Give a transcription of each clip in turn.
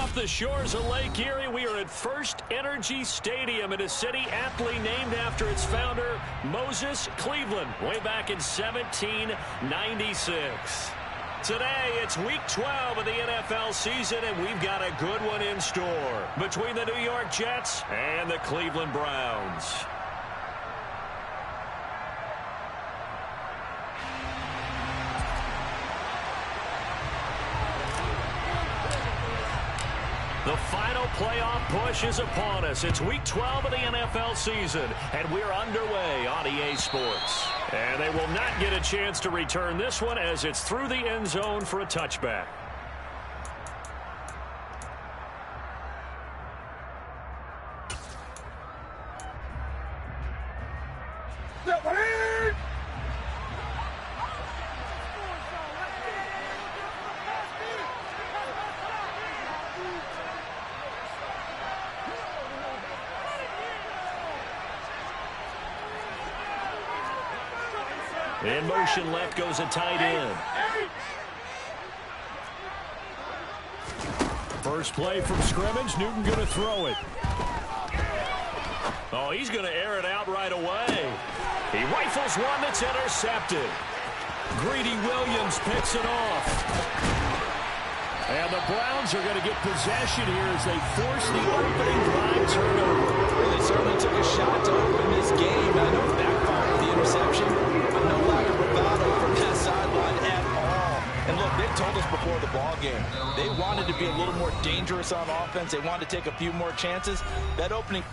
Off the shores of Lake Erie, we are at First Energy Stadium in a city aptly named after its founder, Moses Cleveland, way back in 1796. Today, it's Week 12 of the NFL season, and we've got a good one in store between the New York Jets and the Cleveland Browns. The final playoff push is upon us. It's Week 12 of the NFL season, and we're underway on EA Sports. And they will not get a chance to return this one as it's through the end zone for a touchback. In motion left goes a tight end. First play from scrimmage. Newton going to throw it. Oh, he's going to air it out right away. He rifles one that's intercepted. Greedy Williams picks it off. And the Browns are going to get possession here as they force the opening drive turnover. Well, they certainly took a shot to open this game. I know it backfired with the interception, but no lack of bravado from that sideline at all. And look, they told us before the ball game, they wanted to be a little more dangerous on offense. They wanted to take a few more chances. That opening...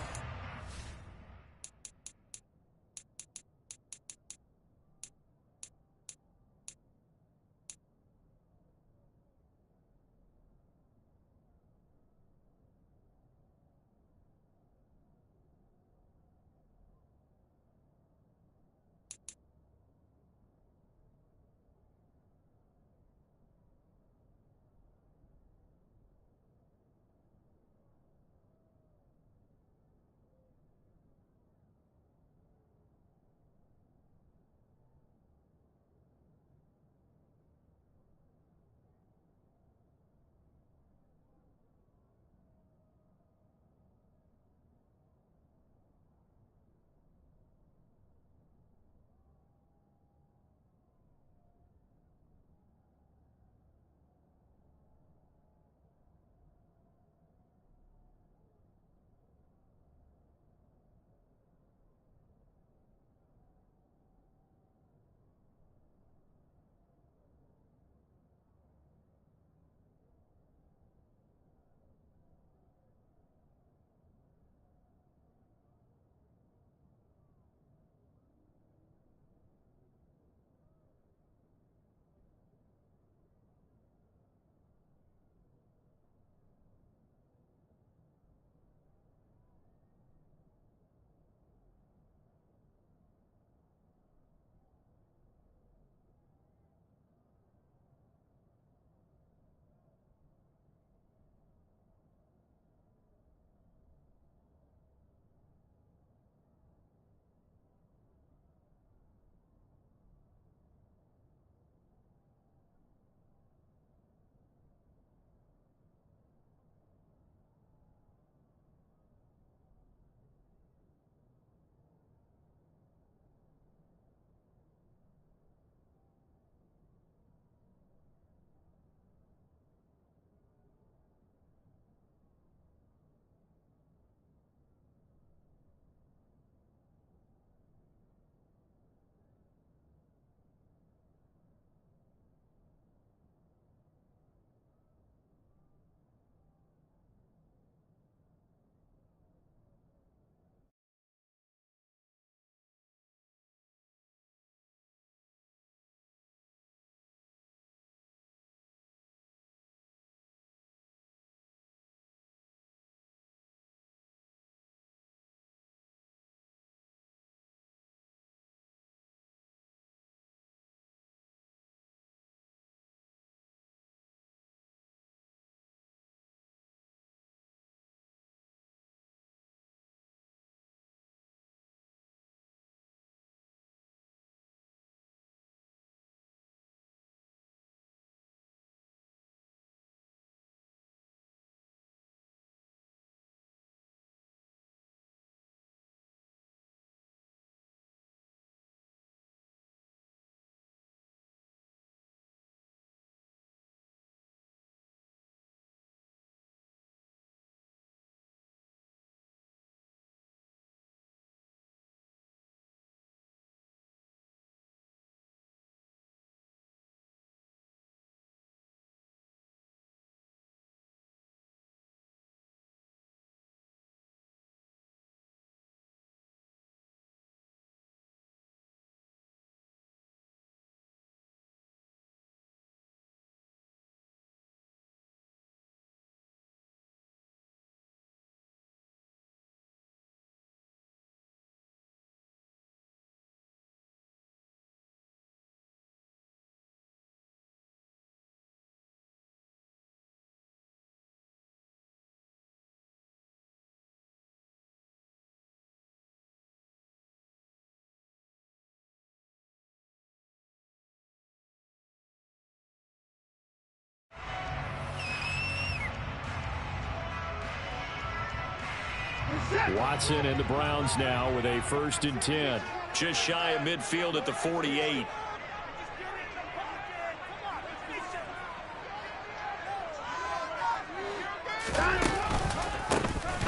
Watson and the Browns now with a 1st and 10. Just shy of midfield at the 48.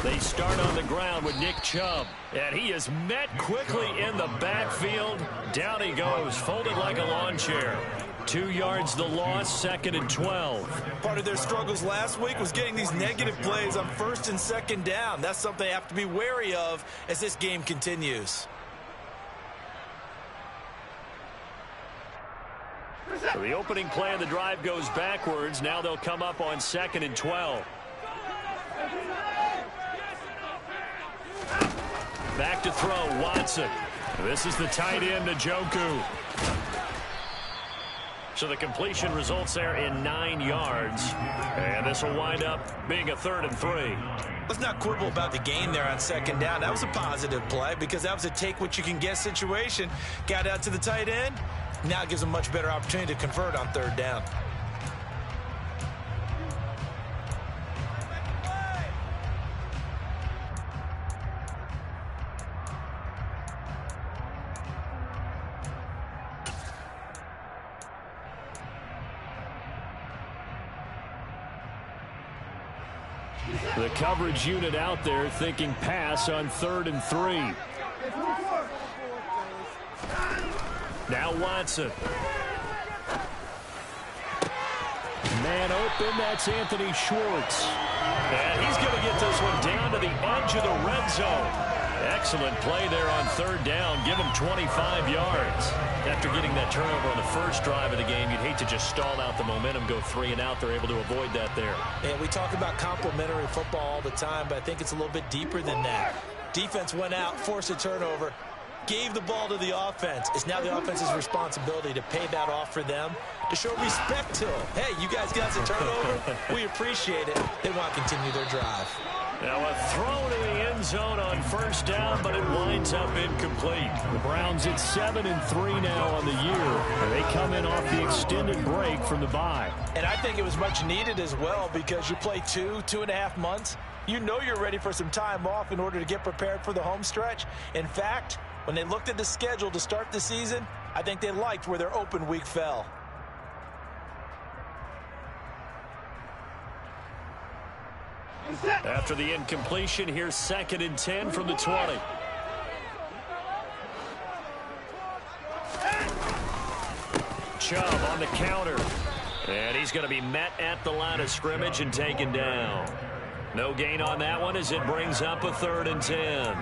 They start on the ground with Nick Chubb. And he is met quickly in the backfield. Down he goes, folded like a lawn chair. 2 yards the loss, 2nd and 12. Part of their struggles last week was getting these negative plays on 1st and 2nd down. That's something they have to be wary of as this game continues. So the opening play of the drive goes backwards. Now they'll come up on 2nd and 12. Back to throw, Watson. This is the tight end, Njoku. So the completion results there in 9 yards. And this will wind up being a 3rd and 3. Let's not quibble about the gain there on 2nd down. That was a positive play because that was a take-what-you-can-get situation. Got out to the tight end. Now it gives them a much better opportunity to convert on 3rd down. The coverage unit out there thinking pass on 3rd and 3. Now Watson. Man open, that's Anthony Schwartz. And he's going to get this one down to the edge of the red zone. Excellent play there on 3rd down. Give him 25 yards. After getting that turnover on the first drive of the game, you'd hate to just stall out the momentum, go 3 and out. They're able to avoid that there. And we talk about complementary football all the time, but I think it's a little bit deeper than that. Defense went out, forced a turnover, gave the ball to the offense. It's now the offense's responsibility to pay that off for them, to show respect to them. Hey, you guys got some turnover. We appreciate it. They want to continue their drive. Now a throw to the end zone on 1st down, but it winds up incomplete. The Browns at 7 and 3 now on the year, and they come in off the extended break from the bye. And I think it was much needed as well because you play 2.5 months. You know you're ready for some time off in order to get prepared for the home stretch. In fact, when they looked at the schedule to start the season, I think they liked where their open week fell. After the incompletion, here's 2nd and 10 from the 20. Chubb on the counter. And he's going to be met at the line of scrimmage and taken down. No gain on that one as it brings up a 3rd and 10.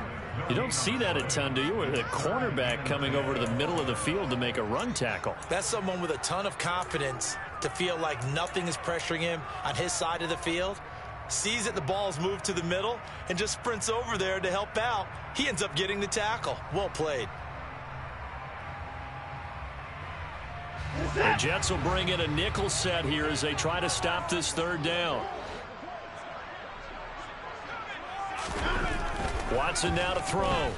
You don't see that a ton, do you? With a cornerback coming over to the middle of the field to make a run tackle. That's someone with a ton of confidence to feel like nothing is pressuring him on his side of the field. Sees that the ball's moved to the middle and just sprints over there to help out. He ends up getting the tackle. Well played. The Jets will bring in a nickel set here as they try to stop this 3rd down. Watson now to throw.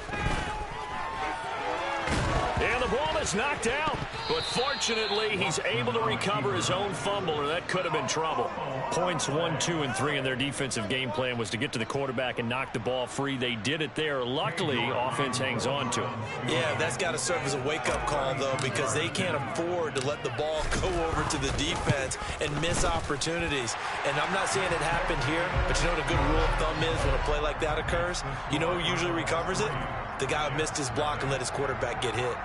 And the ball is knocked out. But fortunately, he's able to recover his own fumble, or that could have been trouble. Points 1, 2, and 3 in their defensive game plan was to get to the quarterback and knock the ball free. They did it there. Luckily, offense hangs on to him. Yeah, that's got to serve as a wake-up call, though, because they can't afford to let the ball go over to the defense and miss opportunities. And I'm not saying it happened here, but you know what a good rule of thumb is when a play like that occurs? You know who usually recovers it? The guy who missed his block and let his quarterback get hit.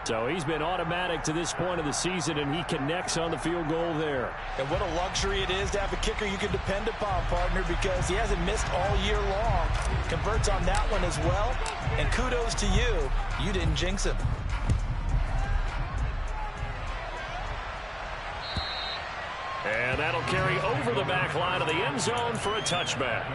So he's been automatic to this point of the season, and he connects on the field goal there. And what a luxury it is to have a kicker you can depend upon, partner, because he hasn't missed all year long. Converts on that one as well. And kudos to you. You didn't jinx him. And that'll carry over the back line of the end zone for a touchback.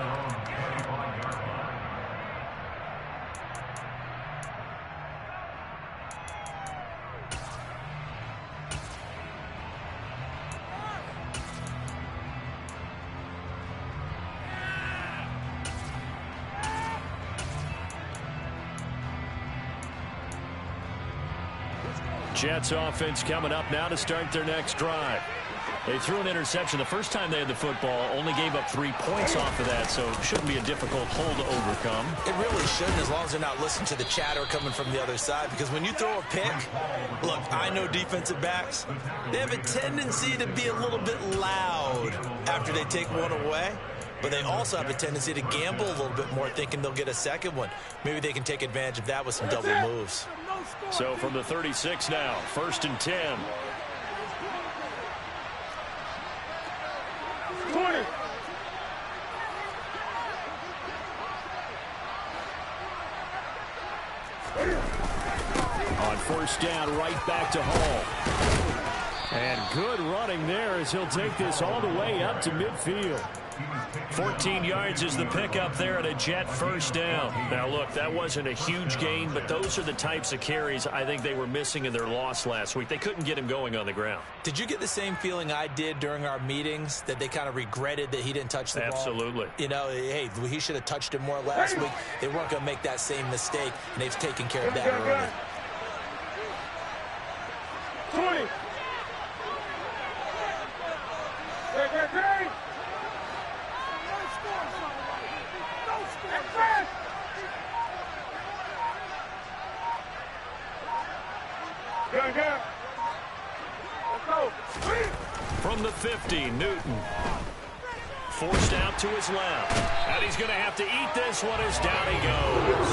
Jets offense coming up now to start their next drive. They threw an interception the first time they had the football, only gave up 3 points off of that, so it shouldn't be a difficult hole to overcome. It really shouldn't, as long as they're not listening to the chatter coming from the other side, because when you throw a pick, look, I know defensive backs, they have a tendency to be a little bit loud after they take one away, but they also have a tendency to gamble a little bit more, thinking they'll get a second one. Maybe they can take advantage of that with some double moves. So from the 36 now, 1st and 10. 20. On 1st down, right back to Hall. And good running there as he'll take this all the way up to midfield. 14 yards is the pickup there at a Jet 1st down. Now, look, that wasn't a huge gain, but those are the types of carries I think they were missing in their loss last week. They couldn't get him going on the ground. Did you get the same feeling I did during our meetings, that they kind of regretted that he didn't touch the ball? Absolutely. You know, hey, he should have touched it more last week. They weren't going to make that same mistake, and they've taken care of that early. 20. From the 50, Newton. Forced out to his left. And he's going to have to eat this one as down he goes.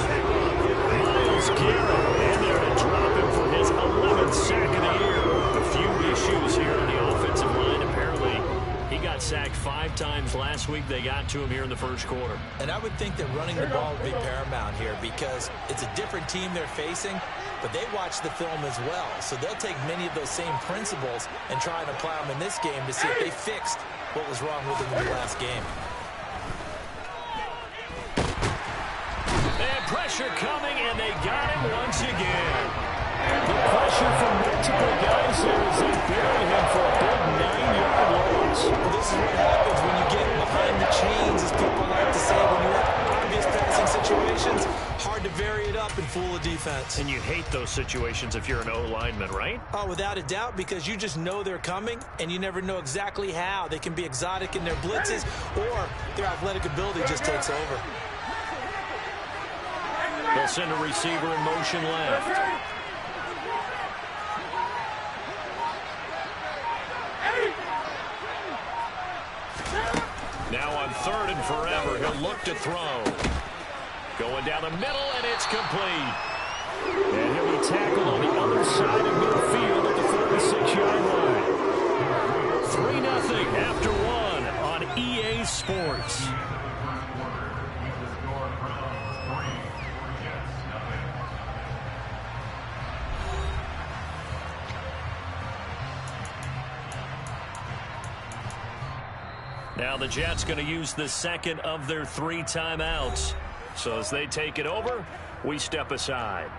Myles Garrett in there to drop him for his 11th sack of the year. A few issues here on the offensive line. Apparently, he got sacked 5 times last week. They got to him here in the 1st quarter. And I would think that running the ball would be paramount here, because it's a different team they're facing, but they watch the film as well. So they'll take many of those same principles and try and apply them in this game to see if they fixed what was wrong with them in the last game. And pressure coming, and they got him once again. The pressure from multiple guys there as they bury him for a big 9-yard loss. Well, this is what happens when you get behind the chains, as people like to say, when you're in obvious passing situations. Hard to vary it up and fool a defense. And you hate those situations if you're an O-lineman, right? Oh, without a doubt, because you just know they're coming, and you never know exactly how. They can be exotic in their blitzes, or their athletic ability just takes over. They'll send a receiver in motion left. Now on 3rd and forever, he'll look to throw. Going down the middle, and it's complete. And he'll be tackled on the other side of midfield at the 46-yard line. 3-0 after 1 on EA Sports. Now the Jets going to use the 2nd of their 3 timeouts. So as they take it over, we step aside.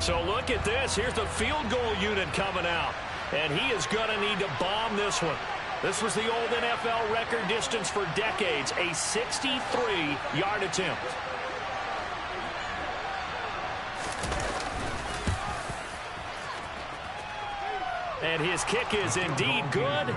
So look at this. Here's the field goal unit coming out. And he is going to need to bomb this one. This was the old NFL record distance for decades, a 63-yard attempt. And his kick is indeed good.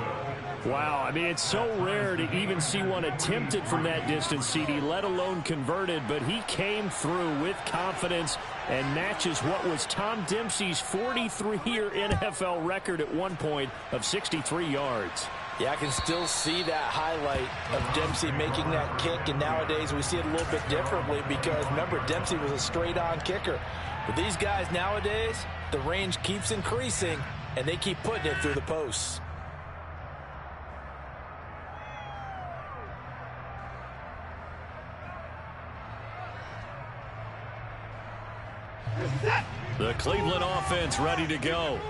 Wow, I mean, it's so rare to even see one attempted from that distance, CD, let alone converted. But he came through with confidence and matches what was Tom Dempsey's 43-year NFL record at one point of 63 yards. Yeah, I can still see that highlight of Dempsey making that kick, and nowadays we see it a little bit differently because, remember, Dempsey was a straight-on kicker. But these guys nowadays, the range keeps increasing, and they keep putting it through the posts. The Cleveland offense ready to go.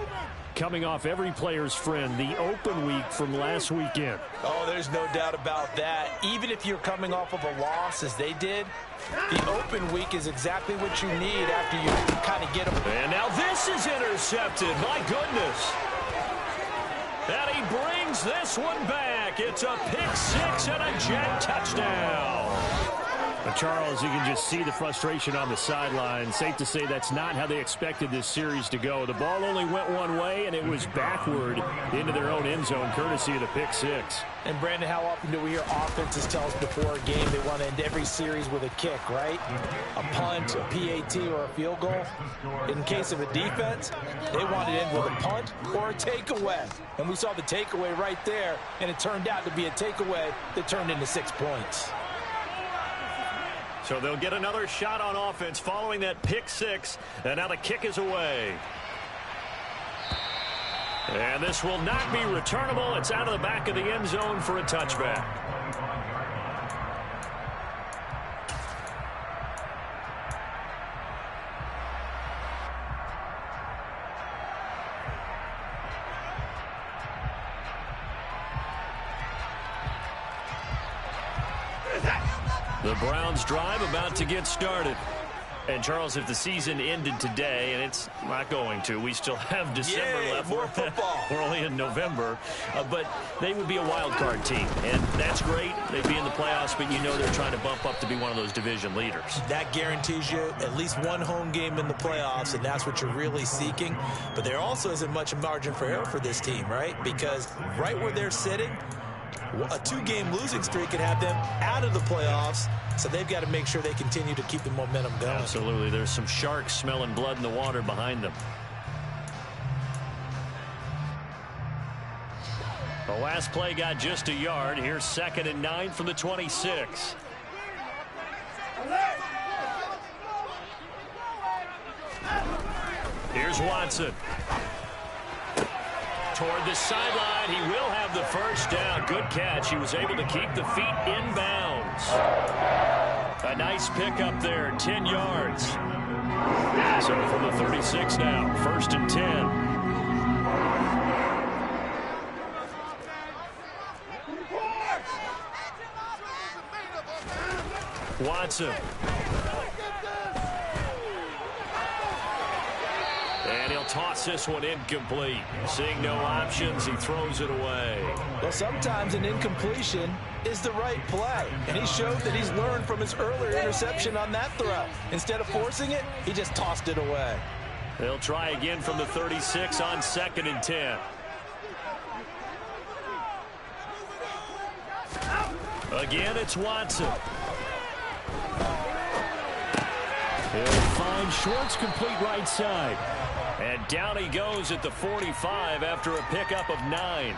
Coming off every player's friend, the open week from last weekend. Oh, there's no doubt about that. Even if you're coming off of a loss as they did, the open week is exactly what you need after you kind of get them. And now this is intercepted. My goodness. And he brings this one back. It's a pick six and a Jet touchdown. Charles, you can just see the frustration on the sideline. Safe to say that's not how they expected this series to go. The ball only went one way, and it was backward into their own end zone, courtesy of the pick six. And, Brandon, how often do we hear offenses tell us before a game they want to end every series with a kick, right? A punt, a PAT, or a field goal. In case of a defense, they want to end with a punt or a takeaway. And we saw the takeaway right there, and it turned out to be a takeaway that turned into 6 points. So they'll get another shot on offense following that pick six, and now the kick is away. And this will not be returnable. It's out of the back of the end zone for a touchback. The Browns drive about to get started. And, Charles, if the season ended today, and it's not going to, we still have December left. More football. We're only in November. But they would be a wild card team. And that's great. They'd be in the playoffs, but you know they're trying to bump up to be one of those division leaders. That guarantees you at least one home game in the playoffs, and that's what you're really seeking. But there also isn't much margin for error for this team, right? Because right where they're sitting, a two-game losing streak could have them out of the playoffs, so they've got to make sure they continue to keep the momentum going. Absolutely. There's some sharks smelling blood in the water behind them. The last play got just a yard. Here's 2nd and 9 from the 26. Here's Watson. Toward the sideline, he will have the first down. Good catch. He was able to keep the feet in bounds. A nice pickup there, 10 yards. So from the 36 now, 1st and 10. Watson. And he'll toss this one incomplete. Seeing no options, he throws it away. Well, sometimes an incompletion is the right play. And he showed that he's learned from his earlier interception on that throw. Instead of forcing it, he just tossed it away. They'll try again from the 36 on 2nd and 10. Again, it's Watson. He'll find Schwartz complete right side. And down he goes at the 45 after a pickup of 9.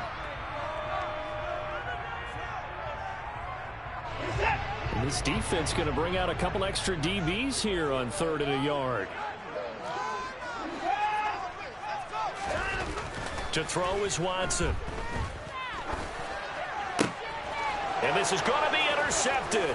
And this defense going to bring out a couple extra DBs here on 3rd and a yard. To throw is Watson. And this is going to be intercepted.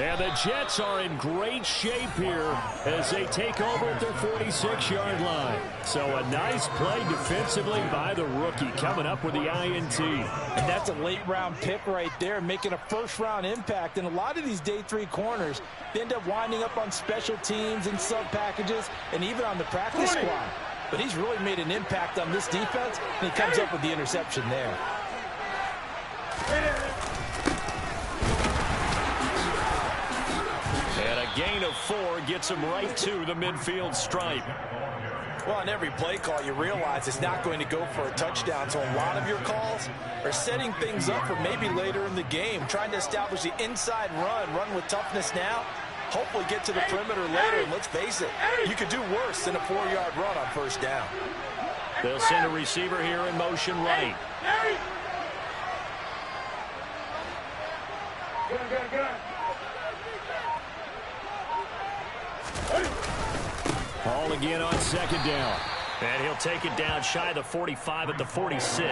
And the Jets are in great shape here as they take over at their 46-yard line. So a nice play defensively by the rookie, coming up with the INT. And that's a late-round pick right there, making a first-round impact. And a lot of these day 3 corners, they end up winding up on special teams and sub-packages and even on the practice squad. But he's really made an impact on this defense, and he comes up with the interception there. And a gain of 4 gets him right to the midfield stripe. Well, on every play call, you realize it's not going to go for a touchdown. So a lot of your calls are setting things up for maybe later in the game, trying to establish the inside run with toughness now, hopefully get to the perimeter later. And let's face it, you could do worse than a 4-yard run on first down. They'll send a receiver here in motion right. Ball again on 2nd down. And he'll take it down shy of the 45 at the 46.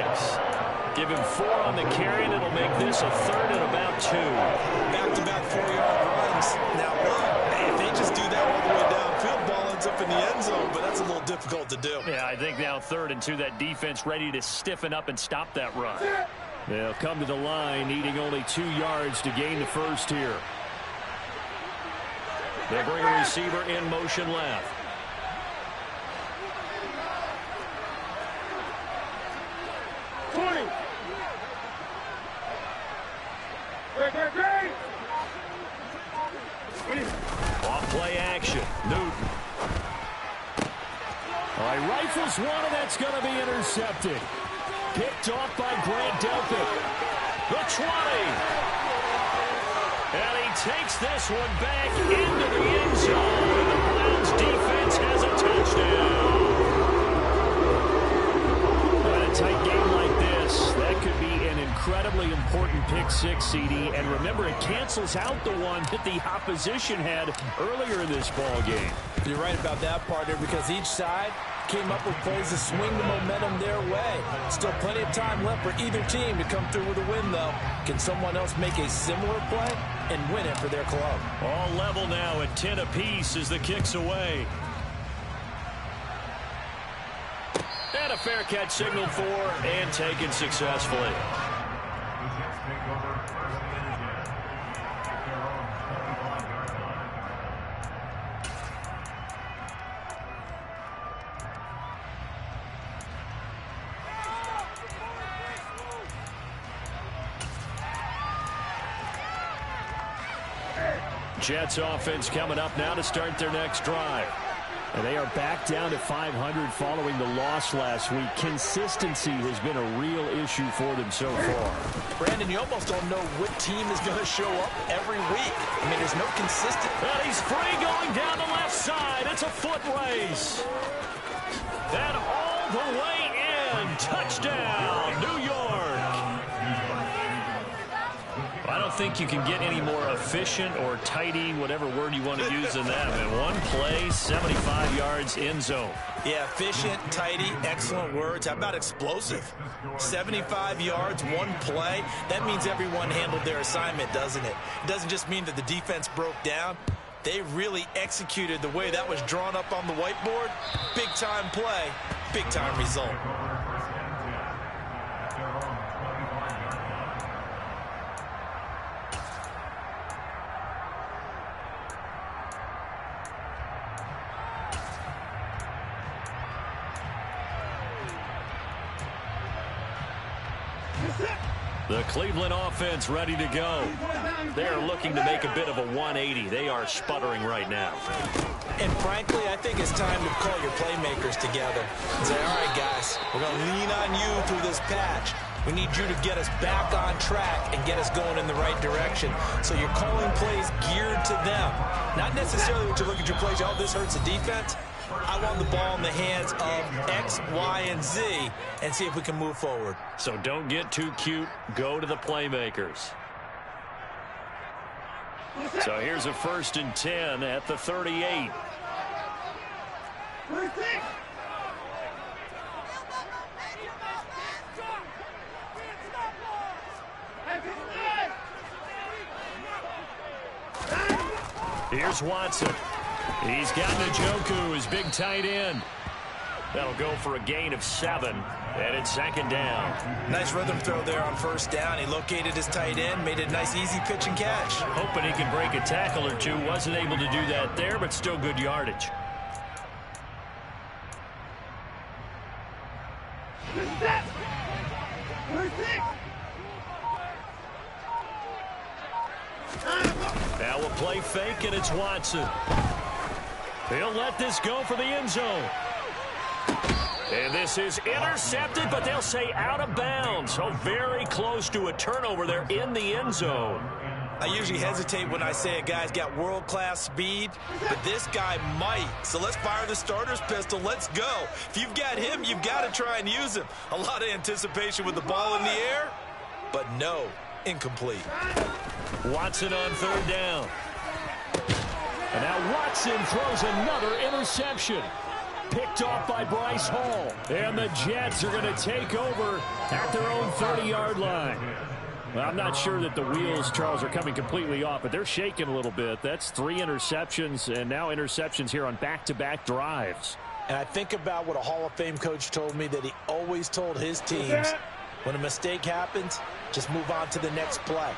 Give him 4 on the carry, and it'll make this a 3rd and about 2. Back-to-back 4-yard runs. Now, if they just do that all the way downfield, ball ends up in the end zone, but that's a little difficult to do. Yeah, I think now 3rd and 2, that defense ready to stiffen up and stop that run. They'll come to the line, needing only 2 yards to gain the first here. They'll bring a receiver in motion left. Rifles one, and that's going to be intercepted. Picked off by Grant Delpit. The 20. And he takes this one back into the end zone. And the Browns defense has a touchdown. In a tight game like this, that could be an incredibly important pick six, CD. And remember, it cancels out the one that the opposition had earlier in this ball game. You're right about that, partner, because each side came up with plays to swing the momentum their way. Still plenty of time left for either team to come through with a win, though. Can someone else make a similar play and win it for their club? All level now at 10 apiece as the kick's away. And a fair catch signaled for and taken successfully. Jets offense coming up now to start their next drive. And they are back down to 500 following the loss last week. Consistency has been a real issue for them so far. Brandon, you almost don't know what team is going to show up every week. I mean, there's no consistent. And he's free going down the left side. It's a foot race. And all the way in. Touchdown, New York. I don't think you can get any more efficient or tidy, whatever word you want to use in that. Man, one play, 75 yards, end zone. Yeah, efficient, tidy, excellent words. How about explosive? 75 yards, one play. That means everyone handled their assignment, doesn't it? It doesn't just mean that the defense broke down. They really executed the way that was drawn up on the whiteboard. Big-time play, big-time result. The Cleveland offense ready to go. They're looking to make a bit of a 180. They are sputtering right now. And frankly, I think it's time to call your playmakers together and say, all right, guys, we're going to lean on you through this patch. We need you to get us back on track and get us going in the right direction. So you're calling plays geared to them. Not necessarily what you look at your plays, oh, this hurts the defense. I want the ball in the hands of X, Y, and Z and see if we can move forward. So don't get too cute. Go to the playmakers. So here's a 1st and 10 at the 38. Here's Watson. He's got Njoku, his big tight end. That'll go for a gain of 7, and it's 2nd down. Nice rhythm throw there on 1st down. He located his tight end, made a nice easy pitch and catch. Hoping he can break a tackle or two. Wasn't able to do that there, but still good yardage. Now we'll play fake, and it's Watson. He'll let this go for the end zone. And this is intercepted, but they'll say out of bounds. So very close to a turnover there in the end zone. I usually hesitate when I say a guy's got world-class speed, but this guy might. So let's fire the starter's pistol. Let's go. If you've got him, you've got to try and use him. A lot of anticipation with the ball in the air, but no, incomplete. Watson on 3rd down. And now Watson throws another interception. Picked off by Bryce Hall. And the Jets are going to take over at their own 30-yard line. Well, I'm not sure that the wheels, Charles, are coming completely off, but they're shaking a little bit. That's 3 interceptions, and now interceptions here on back-to-back drives. And I think about what a Hall of Fame coach told me that he always told his teams, when a mistake happens, just move on to the next play.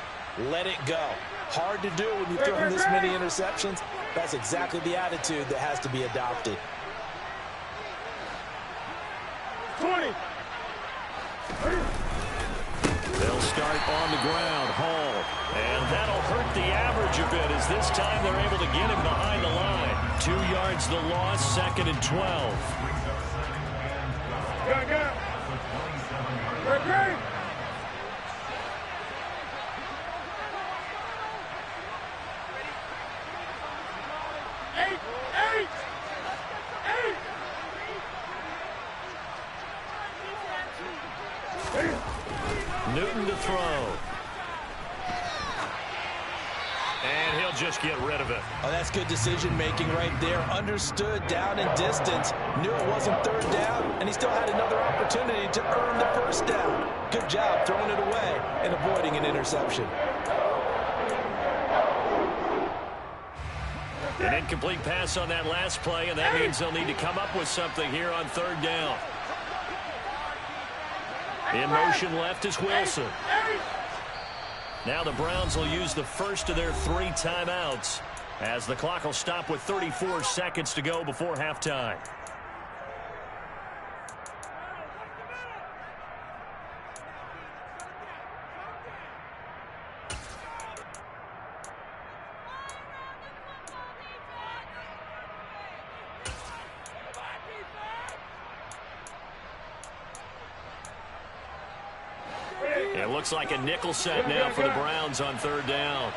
Let it go. Hard to do when you've thrown this many interceptions. That's exactly the attitude that has to be adopted. 20. They'll start on the ground, Hall. And that'll hurt the average a bit as this time they're able to get him behind the line. 2 yards the loss, 2nd and 12. Newton to throw. And he'll just get rid of it. Oh, that's good decision-making right there. Understood down and distance. Knew it wasn't third down, and he still had another opportunity to earn the first down. Good job throwing it away and avoiding an interception. An incomplete pass on that last play, and that means they'll need to come up with something here on third down. In motion left is Wilson. Now the Browns will use the first of their 3 timeouts as the clock will stop with 34 seconds to go before halftime. It looks like a nickel set now for the Browns on third down.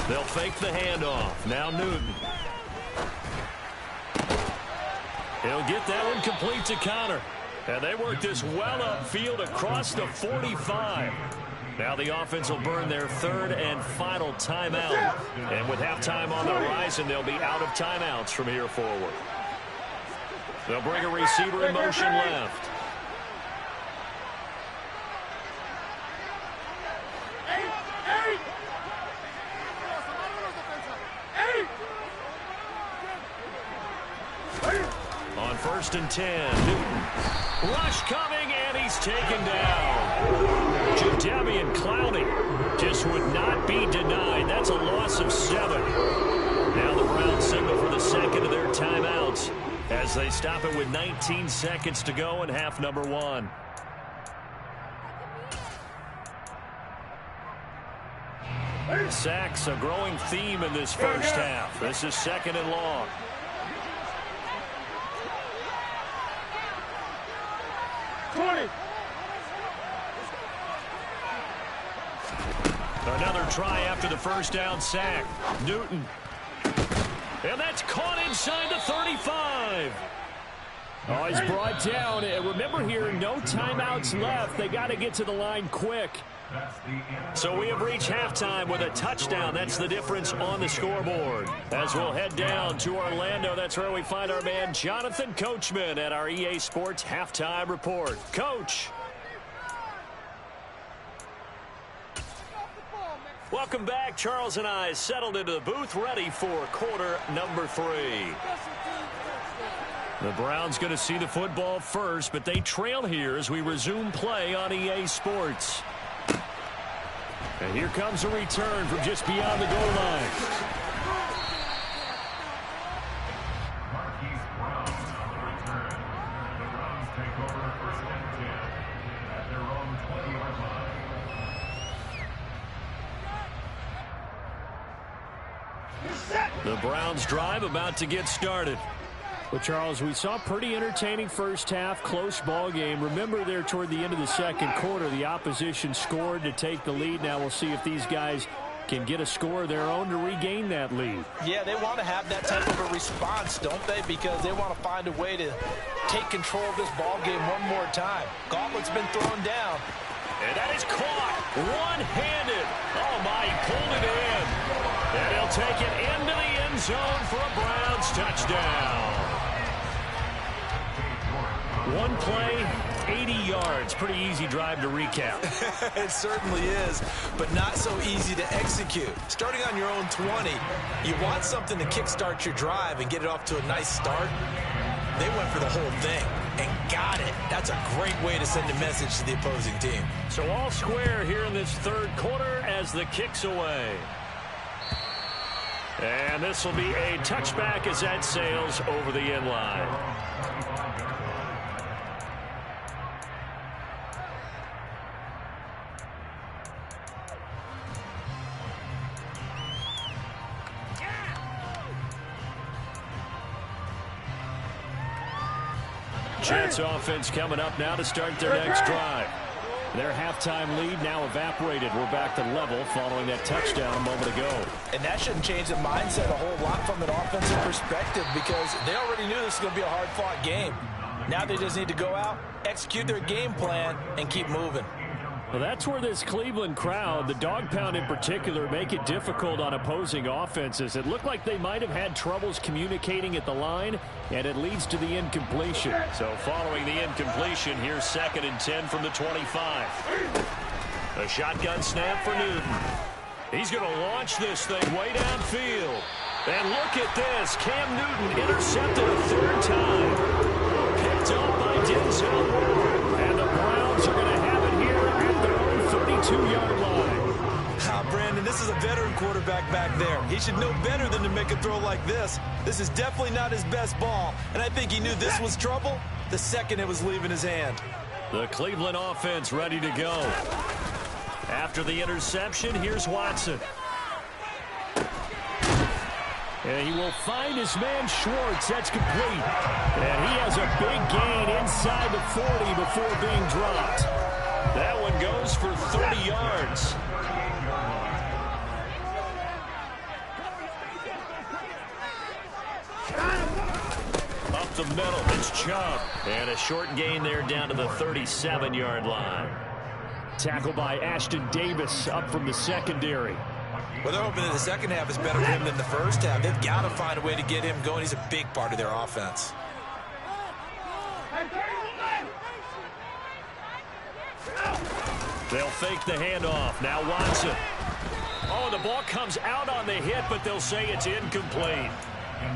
They'll fake the handoff. Now Newton. He'll get that one complete to Connor. And they work this well upfield across the 45. Now the offense will burn their third and final timeout. And with halftime on the horizon, they'll be out of timeouts from here forward. They'll bring a receiver in motion left. On 1st and 10, Newton. Rush coming, and he's taken down. Jadeveon Clowney just would not be denied. That's a loss of 7. Now the Browns signal for the second of their timeouts as they stop it with 19 seconds to go in half number 1. Sacks a growing theme in this first half. This is 2nd and long. Another try after the first down sack. Newton. And that's caught inside the 35. Oh, he's brought down. Remember here, no timeouts left. They got to get to the line quick. So we have reached halftime with a touchdown. That's the difference on the scoreboard. As we'll head down to Orlando, that's where we find our man Jonathan Coachman at our EA Sports Halftime Report. Coach. Welcome back. Charles and I settled into the booth ready for quarter number 3. The Browns going to see the football first, but they trail here as we resume play on EA Sports. And here comes a return from just beyond the goal line. The Browns drive about to get started. Well, Charles, we saw a pretty entertaining first half, close ball game. Remember there toward the end of the second quarter, the opposition scored to take the lead. Now we'll see if these guys can get a score of their own to regain that lead. Yeah, they want to have that type of a response, don't they? Because they want to find a way to take control of this ball game one more time. Gauntlet's been thrown down. And that is caught one-handed. Oh, my, he pulled it in. And he'll take it into the end zone for a Browns touchdown. One play, 80 yards. Pretty easy drive to recap. It certainly is, but not so easy to execute. Starting on your own 20, you want something to kickstart your drive and get it off to a nice start. They went for the whole thing and got it. That's a great way to send a message to the opposing team. So all square here in this third quarter as the kick's away. And this will be a touchback as that sails over the end line. Jets offense coming up now to start their next drive. Their halftime lead now evaporated. We're back to level following that touchdown a moment ago. And that shouldn't change the mindset a whole lot from an offensive perspective because they already knew this was going to be a hard-fought game. Now they just need to go out, execute their game plan, and keep moving. Well, that's where this Cleveland crowd, the dog pound in particular, make it difficult on opposing offenses. It looked like they might have had troubles communicating at the line, and it leads to the incompletion. So following the incompletion, here's 2nd and 10 from the 25. A shotgun snap for Newton. He's going to launch this thing way downfield. And look at this. Cam Newton intercepted a 3rd time. Picked up by Denzel Ward. And the Browns are going to have it here at their own 32-yard line. Brandon, this is a veteran quarterback back there. He should know better than to make a throw like this. This is definitely not his best ball, and I think he knew this was trouble the second it was leaving his hand. The Cleveland offense ready to go. After the interception, here's Watson. And he will find his man Schwartz. That's complete. And he has a big gain inside the 40 before being dropped. That one goes for 30 yards. Up the middle, it's Chubb. And a short gain there down to the 37-yard line. Tackled by Ashton Davis up from the secondary. Well, they're hoping that the second half is better for him than the first half. They've got to find a way to get him going. He's a big part of their offense. They'll fake the handoff. Now Watson. Oh, the ball comes out on the hit, but they'll say it's incomplete.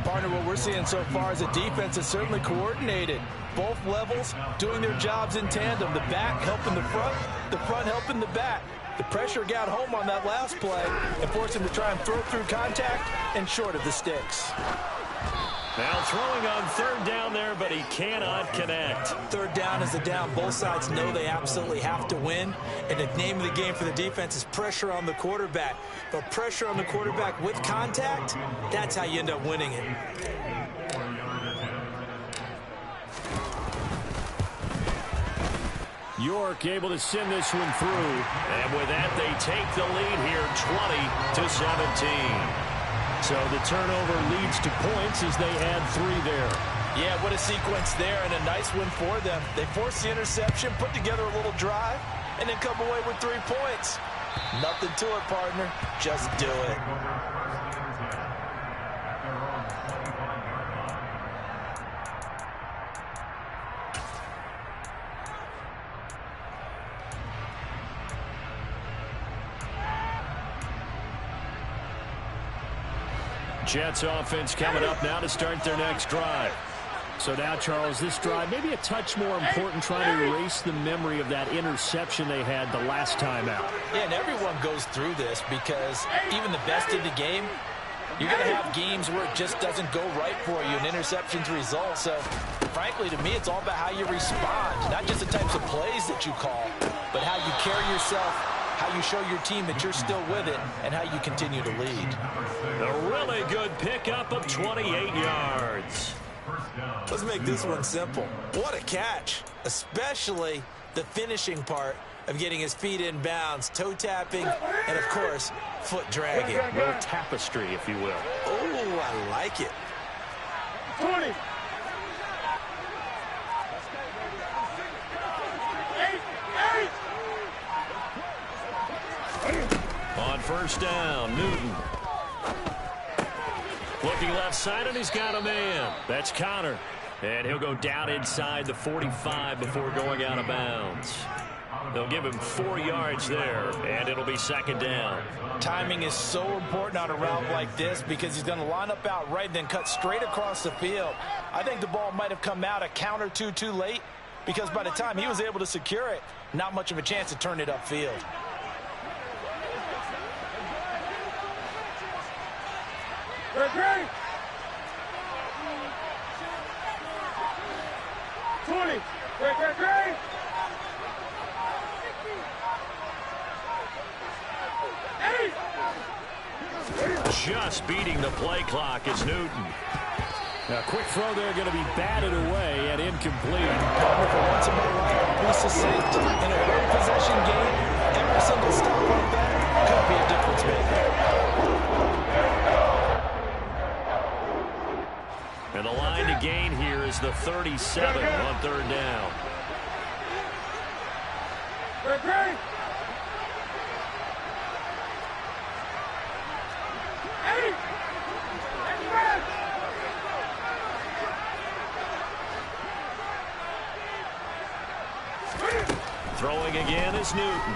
Partner, what we're seeing so far is a defense that's certainly coordinated. Both levels doing their jobs in tandem. The back helping the front helping the back. The pressure got home on that last play and forced him to try and throw through contact and short of the sticks. Now throwing on 3rd down there, but he cannot connect. 3rd down is the down. Both sides know they absolutely have to win. And the name of the game for the defense is pressure on the quarterback. But pressure on the quarterback with contact, that's how you end up winning it. York able to send this one through. And with that, they take the lead here 20-17. So the turnover leads to points as they add 3 there. Yeah, what a sequence there and a nice win for them. They forced the interception, put together a little drive, and then come away with 3 points. Nothing to it, partner. Just do it. Jets offense coming up now to start their next drive. So now, Charles, this drive maybe a touch more important, trying to erase the memory of that interception they had the last time out. Yeah, and everyone goes through this because even the best in the game, you're going to have games where it just doesn't go right for you and interceptions result. So, frankly, to me, it's all about how you respond, not just the types of plays that you call, but how you carry yourself, how you show your team that you're still with it, and how you continue to lead. A really good pickup of 28 yards. Let's make this one simple. What a catch, especially the finishing part of getting his feet in bounds, toe tapping, and, of course, foot dragging. A little tapestry, if you will. Oh, I like it. 20. On 1st down, Newton. Looking left side, and he's got a man. That's Connor. And he'll go down inside the 45 before going out of bounds. They'll give him 4 yards there, and it'll be 2nd down. Timing is so important on a route like this because he's going to line up out right and then cut straight across the field. I think the ball might have come out a count or two too late because by the time he was able to secure it, not much of a chance to turn it upfield. Ready? 20. Ready? Just beating the play clock is Newton. A quick throw there going to be batted away and incomplete. For once in my life, be succinct. In a one-possession game, every single stop like that could be a difference maker. And the line to gain here is the 37 on third down. Ready? Throwing again is Newton.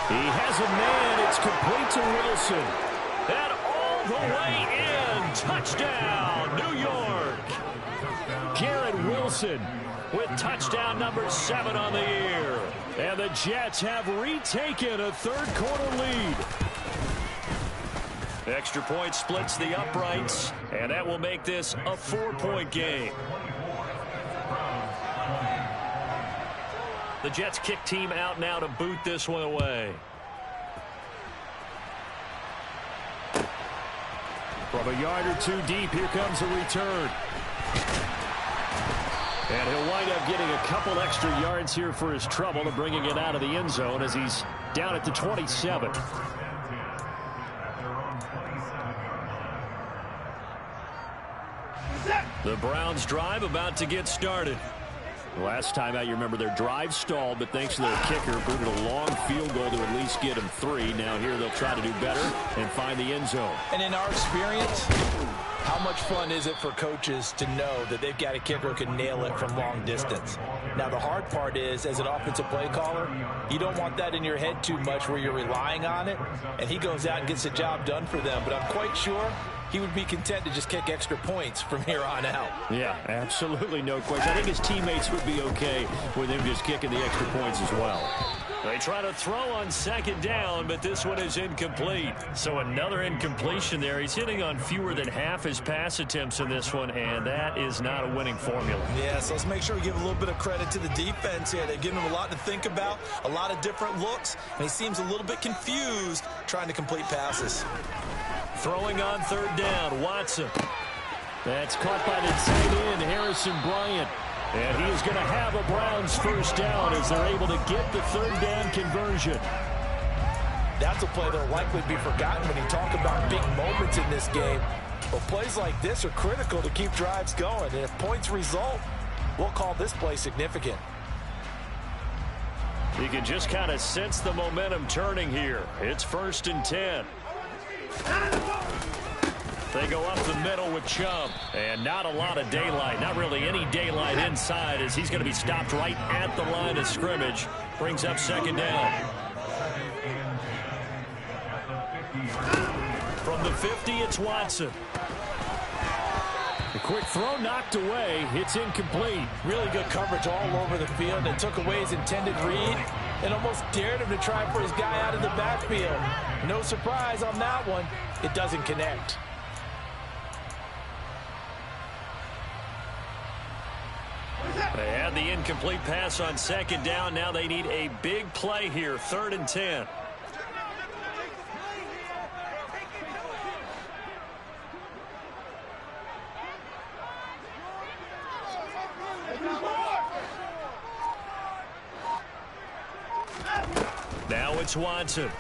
He has a man. It's complete to Wilson. And all the way in. Touchdown, New York. Garrett Wilson with touchdown number 7 on the year. And the Jets have retaken a third-quarter lead. Extra point splits the uprights, and that will make this a 4-point game. The Jets kick team out now to boot this one away. From a yard or two deep, here comes a return. And he'll wind up getting a couple extra yards here for his trouble and bringing it out of the end zone as he's down at the 27. The Browns drive about to get started. Last time out, you remember their drive stalled, but thanks to their kicker, booted a long field goal to at least get them 3. Now here they'll try to do better and find the end zone. And in our experience, how much fun is it for coaches to know that they've got a kicker who can nail it from long distance? Now, the hard part is, as an offensive play caller, you don't want that in your head too much where you're relying on it, and he goes out and gets the job done for them. But I'm quite sure he would be content to just kick extra points from here on out. Yeah, absolutely no question. I think his teammates would be okay with him just kicking the extra points as well. They try to throw on second down, but this one is incomplete. So another incompletion there. He's hitting on fewer than half his pass attempts in this one, and that is not a winning formula. Yeah, so let's make sure we give a little bit of credit to the defense here. They've given him a lot to think about, a lot of different looks, and he seems a little bit confused trying to complete passes. Throwing on third down, Watson. That's caught by the tight end, Harrison Bryant. And he is going to have a Browns first down as they're able to get the third down conversion. That's a play that will likely be forgotten when you talk about big moments in this game. But plays like this are critical to keep drives going. And if points result, we'll call this play significant. You can just kind of sense the momentum turning here. It's 1st and 10. They go up the middle with Chubb. And not a lot of daylight. Not really any daylight inside as he's going to be stopped right at the line of scrimmage. Brings up second down. From the 50, it's Watson. A quick throw knocked away. It's incomplete. Really good coverage all over the field. They took away his intended read and almost dared him to try for his guy out of the backfield. No surprise on that one. It doesn't connect. They had the incomplete pass on second down. Now they need a big play here. 3rd and 10. Now it's Watson.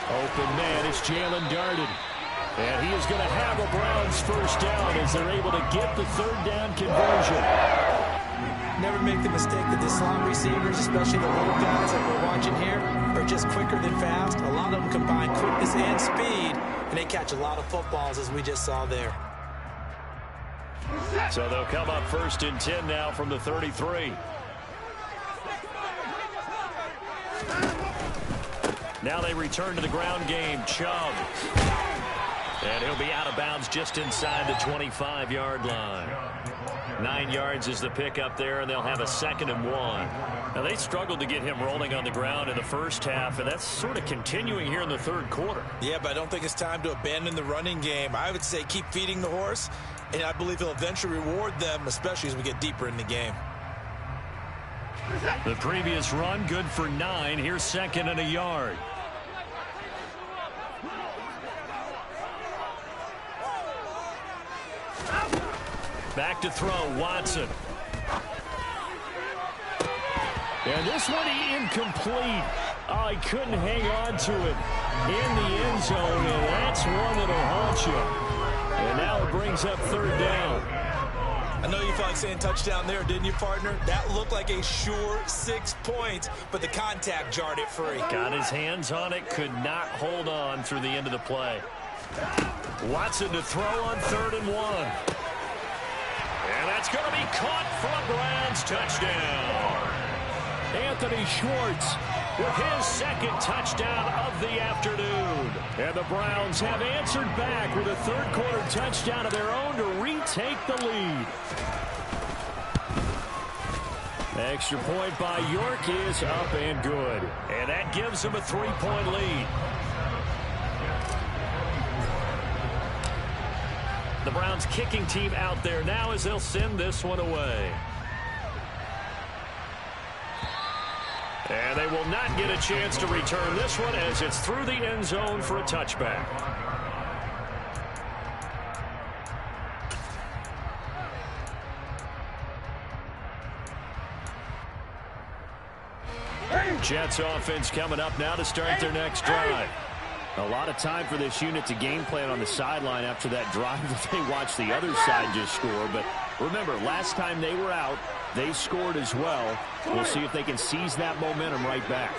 Open man is Jalen Darden. And he is going to have a Browns first down as they're able to get the third down conversion. Never make the mistake that the slot receivers, especially the little guys that we're watching here, are just quicker than fast. A lot of them combine quickness and speed, and they catch a lot of footballs, as we just saw there. So they'll come up 1st and 10 now from the 33. Now they return to the ground game. Chubb. And he'll be out of bounds just inside the 25-yard line. 9 yards is the pickup there, and they'll have a 2nd and 1. Now, they struggled to get him rolling on the ground in the first half, and that's sort of continuing here in the third quarter. Yeah, but I don't think it's time to abandon the running game. I would say keep feeding the horse, and I believe he'll eventually reward them, especially as we get deeper in the game. The previous run, good for 9. Here's 2nd and a yard. Back to throw, Watson. And this one incomplete. Oh, he couldn't hang on to it in the end zone, and that's one that'll haunt you. And now it brings up third down. I know you felt like saying touchdown there, didn't you, partner? That looked like a sure 6 points, but the contact jarred it free. Got his hands on it, could not hold on through the end of the play. Watson to throw on 3rd and 1. And that's going to be caught for a Browns touchdown. Anthony Schwartz with his second touchdown of the afternoon. And the Browns have answered back with a third-quarter touchdown of their own to retake the lead. Extra point by York is up and good. And that gives them a 3-point lead. The Browns kicking team out there now as they'll send this one away. And they will not get a chance to return this one as it's through the end zone for a touchback. Jets offense coming up now to start their next drive. A lot of time for this unit to game plan on the sideline after that drive that they watched the other side just score. But remember, last time they were out, they scored as well. We'll see if they can seize that momentum right back.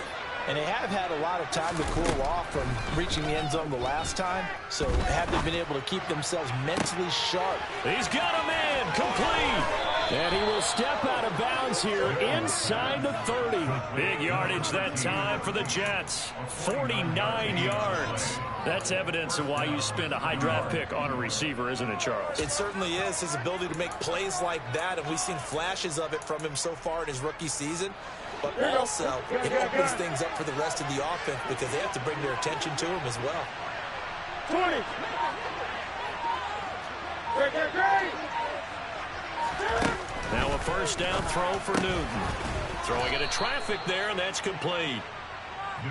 And they have had a lot of time to cool off from reaching the end zone the last time. So have they been able to keep themselves mentally sharp? He's got a man complete. And he will step out of bounds here inside the 30. Big yardage that time for the Jets. 49 yards. That's evidence of why you spend a high draft pick on a receiver, isn't it, Charles? It certainly is. His ability to make plays like that, and we've seen flashes of it from him so far in his rookie season. But also, it opens things up for the rest of the offense because they have to bring their attention to him as well. 20. Great. Now a first down throw for Newton. Throwing into traffic there, and that's complete.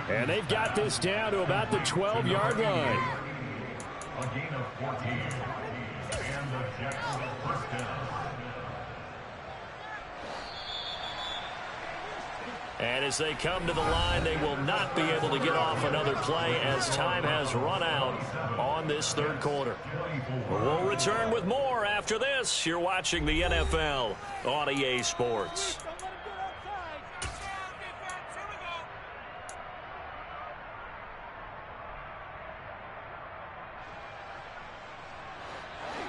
And they've got this down to about the 12-yard line. A gain of 14. And the Jets first down. And as they come to the line, they will not be able to get off another play as time has run out on this third quarter. We'll return with more after this. You're watching the NFL on EA Sports.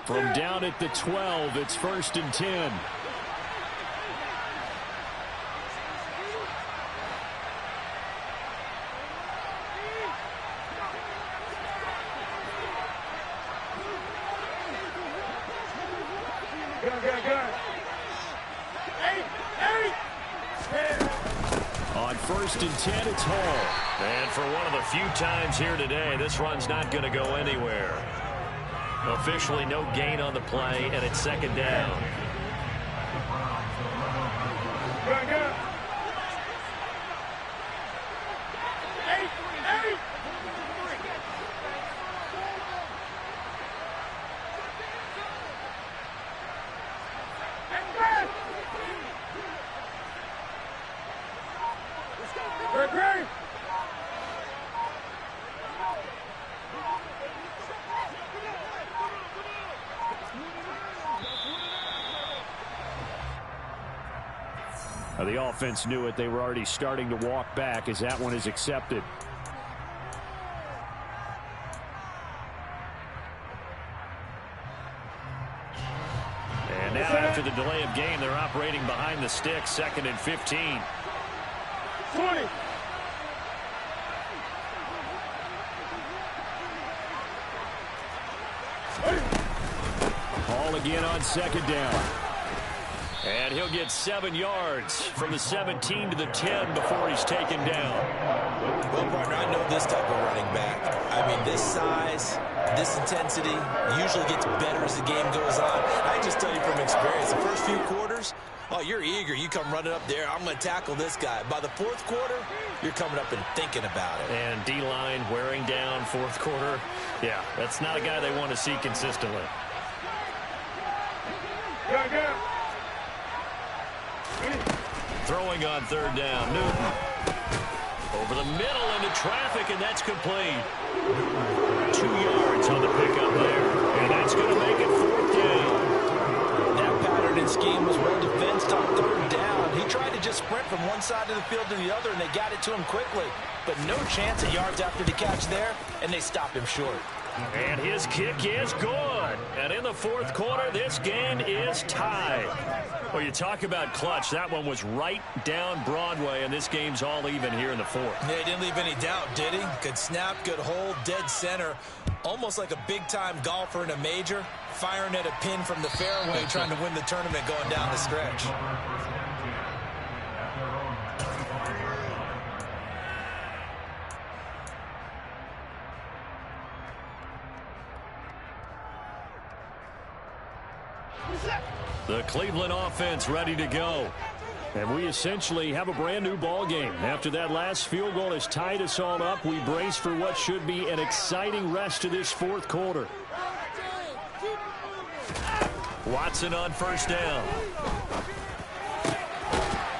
From down at the 12, it's 1st and 10. On 1st and 10, it's Hall. And for one of the few times here today, this run's not going to go anywhere. Officially no gain on the play, and it's 2nd down. The offense knew it. They were already starting to walk back as that one is accepted. And now after the delay of game, they're operating behind the sticks, 2nd and 15. 20. Hall again on 2nd down. And he'll get 7 yards from the 17 to the 10 before he's taken down. Well, partner, I know this type of running back. I mean, this size, this intensity usually gets better as the game goes on. I just tell you from experience, the first few quarters, oh, you're eager. You come running up there, I'm going to tackle this guy. By the 4th quarter, you're coming up and thinking about it. And D-line wearing down 4th quarter. Yeah, that's not a guy they want to see consistently. Go. Throwing on third down, Newton. Over the middle into traffic, and that's complete. 2 yards on the pickup there, and that's going to make it 4th down. That pattern and scheme was well defensed on third down. He tried to just sprint from one side of the field to the other, and they got it to him quickly. But no chance at yards after the catch there, and they stopped him short. And his kick is good. And in the 4th quarter, this game is tied. Well, you talk about clutch. That one was right down Broadway, and this game's all even here in the 4th. Yeah, he didn't leave any doubt, did he? Good snap, good hold, dead center. Almost like a big-time golfer in a major, firing at a pin from the fairway, trying to win the tournament going down the stretch. The Cleveland offense ready to go. And we essentially have a brand new ball game. After that last field goal has tied us all up, we brace for what should be an exciting rest of this 4th quarter. Watson on first down.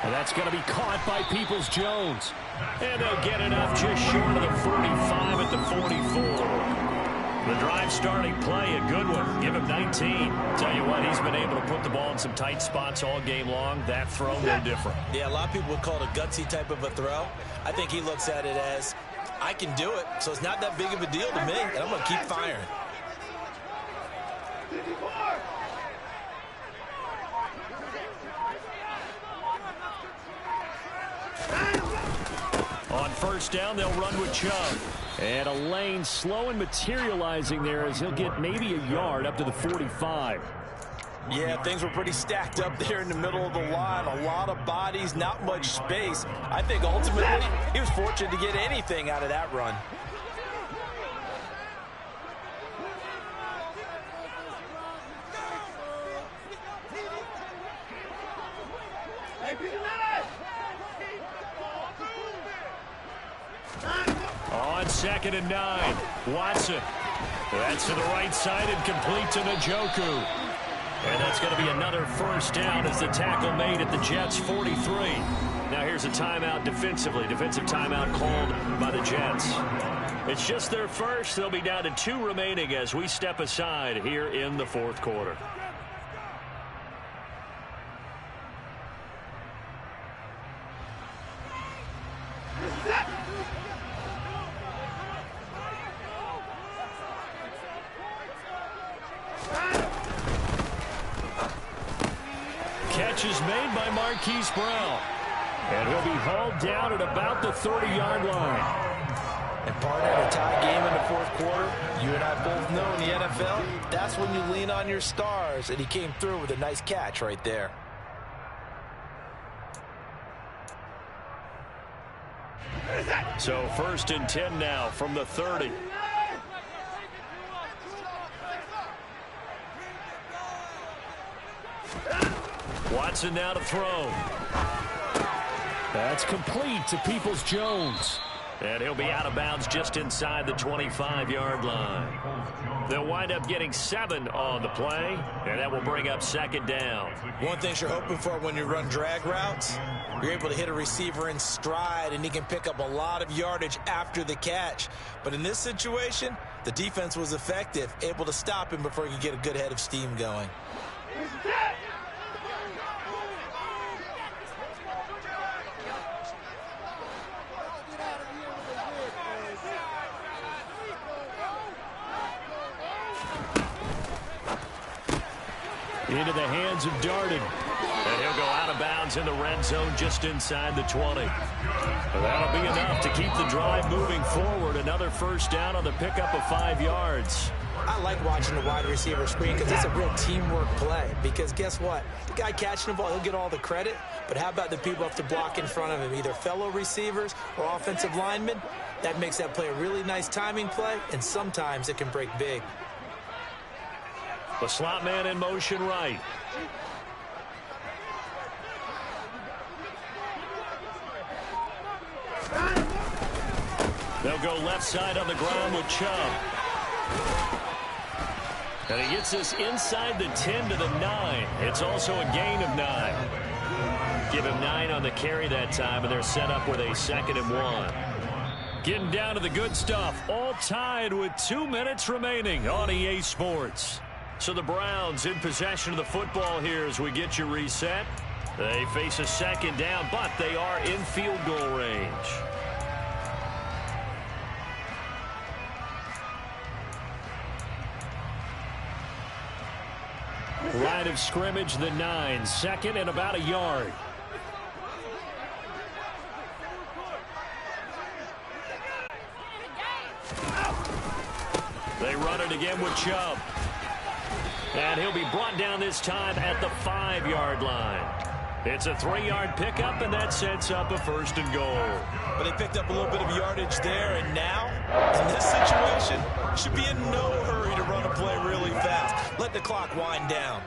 And that's going to be caught by Peoples-Jones. And they'll get enough just short of the 45 at the 44. The drive starting play, a good one. Give him 19. Tell you what, he's been able to put the ball in some tight spots all game long. That throw, no different. Yeah, a lot of people would call it a gutsy type of a throw. I think he looks at it as, I can do it, so it's not that big of a deal to me, and I'm going to keep firing. On first down, they'll run with Chubb. And a lane slow and materializing there as he'll get maybe a yard up to the 45. Yeah, things were pretty stacked up there in the middle of the line. A lot of bodies, not much space. I think ultimately he was fortunate to get anything out of that run. On 2nd and 9, Watson. That's to the right side and complete to Njoku. And that's going to be another first down as the tackle made at the Jets' 43. Now here's a timeout defensively. Defensive timeout called by the Jets. It's just their first. They'll be down to 2 remaining as we step aside here in the 4th quarter. Catch is made by Marquise Brown. And he'll be hauled down at about the 30-yard line. And partner, in a tie game in the 4th quarter, you and I both know in the NFL, that's when you lean on your stars. And he came through with a nice catch right there. So 1st and 10 now from the 30. Watson now to throw. That's complete to Peoples-Jones. And he'll be out of bounds just inside the 25-yard line. They'll wind up getting 7 on the play, and that will bring up 2nd down. One thing you're hoping for when you run drag routes, you're able to hit a receiver in stride, and he can pick up a lot of yardage after the catch. But in this situation, the defense was effective, able to stop him before he could get a good head of steam going. Into the hands of Darden. And he'll go out of bounds in the red zone just inside the 20. That'll be enough to keep the drive moving forward. Another first down on the pickup of 5 yards. I like watching the wide receiver screen because it's a real teamwork play. Because guess what? The guy catching the ball, he'll get all the credit. But how about the people up to block in front of him, either fellow receivers or offensive linemen? That makes that play a really nice timing play, and sometimes it can break big. The slot man in motion right. They'll go left side on the ground with Chubb. And he gets us inside the 10 to the 9. It's also a gain of 9. Give him 9 on the carry that time, and they're set up with a 2nd and 1. Getting down to the good stuff. All tied with 2 minutes remaining on EA Sports. So the Browns in possession of the football here as we get you reset. They face a 2nd down, but they are in field goal range. Line of scrimmage, the 9. 2nd and about a yard. They run it again with Chubb. And he'll be brought down this time at the 5-yard line. It's a 3-yard pickup, and that sets up a 1st and goal. But they picked up a little bit of yardage there, and now, in this situation, should be in no hurry to run a play really fast. Let the clock wind down.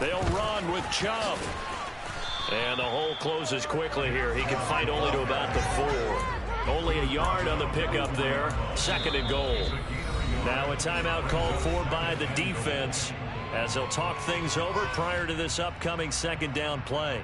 They'll run with Chubb. And the hole closes quickly here. He can fight only to about the 4. Only a yard on the pickup there. 2nd and goal. Now a timeout called for by the defense as they'll talk things over prior to this upcoming 2nd down play.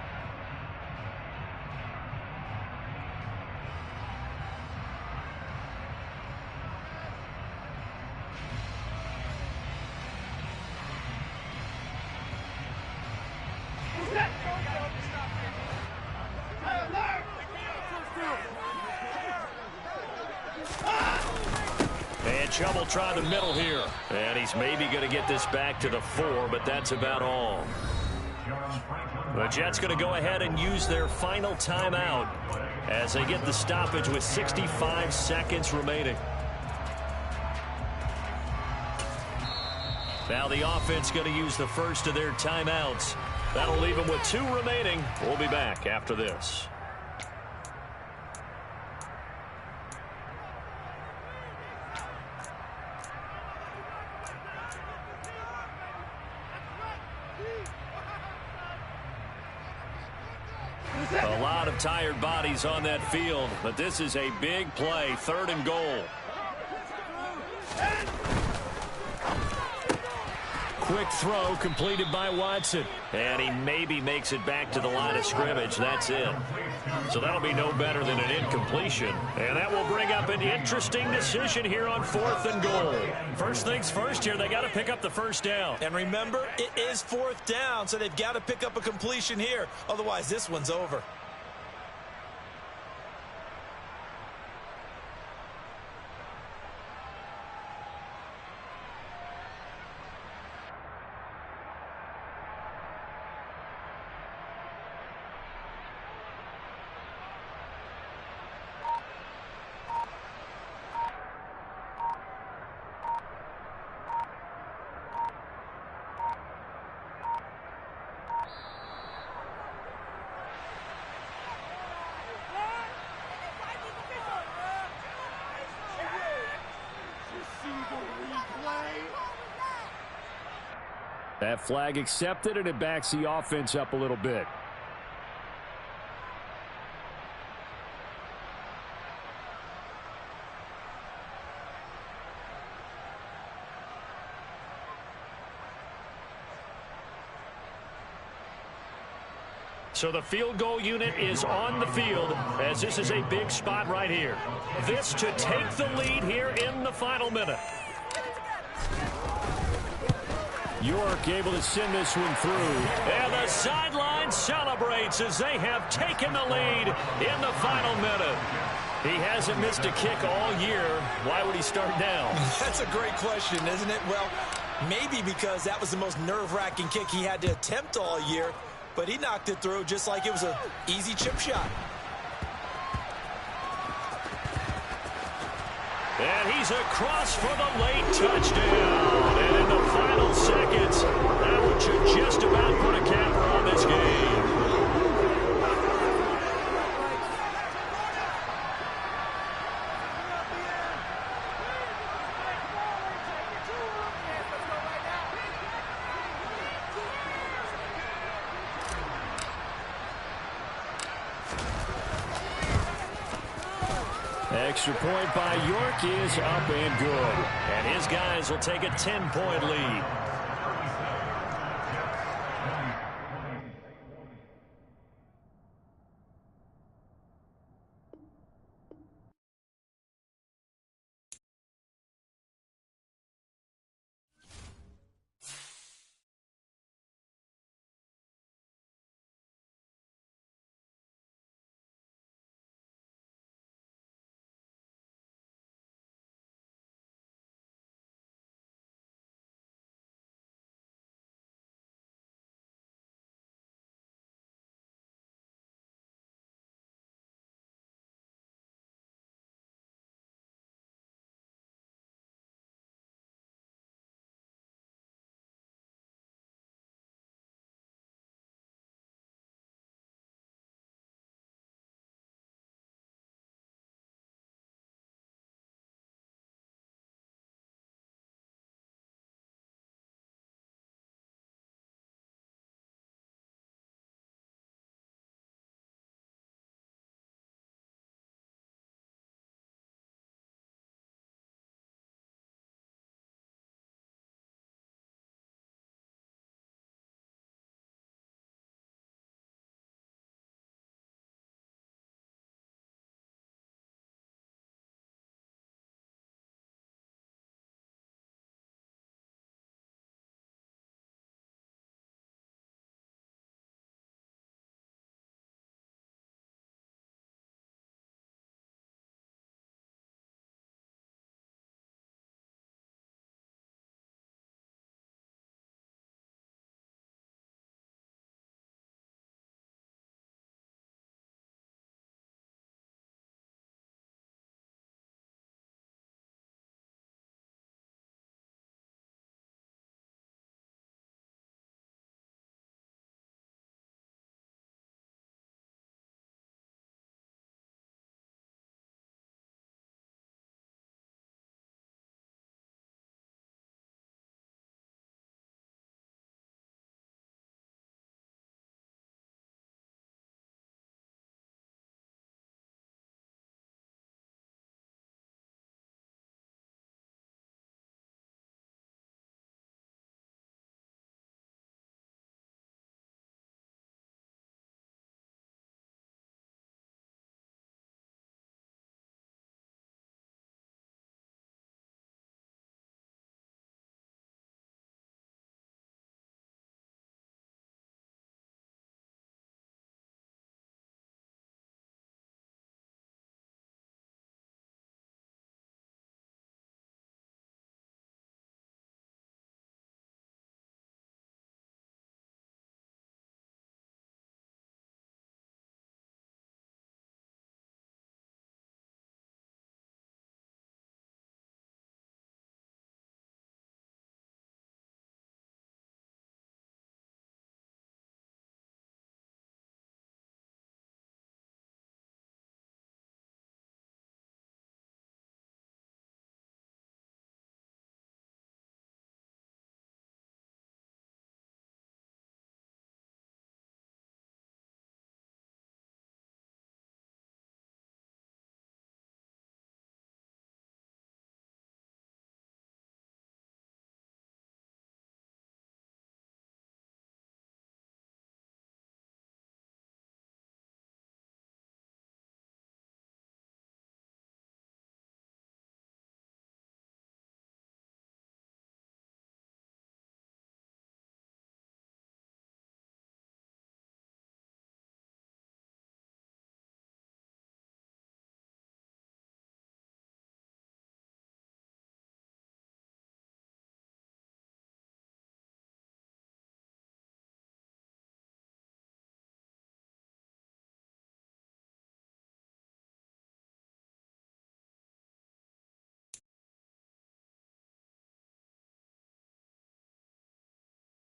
Chubb will try the middle here. And he's maybe going to get this back to the 4, but that's about all. The Jets going to go ahead and use their final timeout as they get the stoppage with 65 seconds remaining. Now the offense going to use the first of their timeouts. That'll leave them with 2 remaining. We'll be back after this. A lot of tired bodies on that field, but this is a big play, 3rd and goal. Quick throw completed by Watson. And he maybe makes it back to the line of scrimmage. That's it. So that'll be no better than an incompletion. And that will bring up an interesting decision here on 4th and goal. First things first here, they got to pick up the 1st down. And remember, it is 4th down, so they've got to pick up a completion here. Otherwise, this one's over. That flag accepted, and it backs the offense up a little bit. So the field goal unit is on the field as this is a big spot right here. This to take the lead here in the final minute. York able to send this one through. And the sideline celebrates as they have taken the lead in the final minute. He hasn't missed a kick all year. Why would he start now? That's a great question, isn't it? Well, maybe because that was the most nerve-wracking kick he had to attempt all year. But he knocked it through just like it was an easy chip shot. And he's across for the late touchdown. And in the final seconds, that one should just about put a capper on this game. Extra point by York is up and good. And his guys will take a 10-point lead.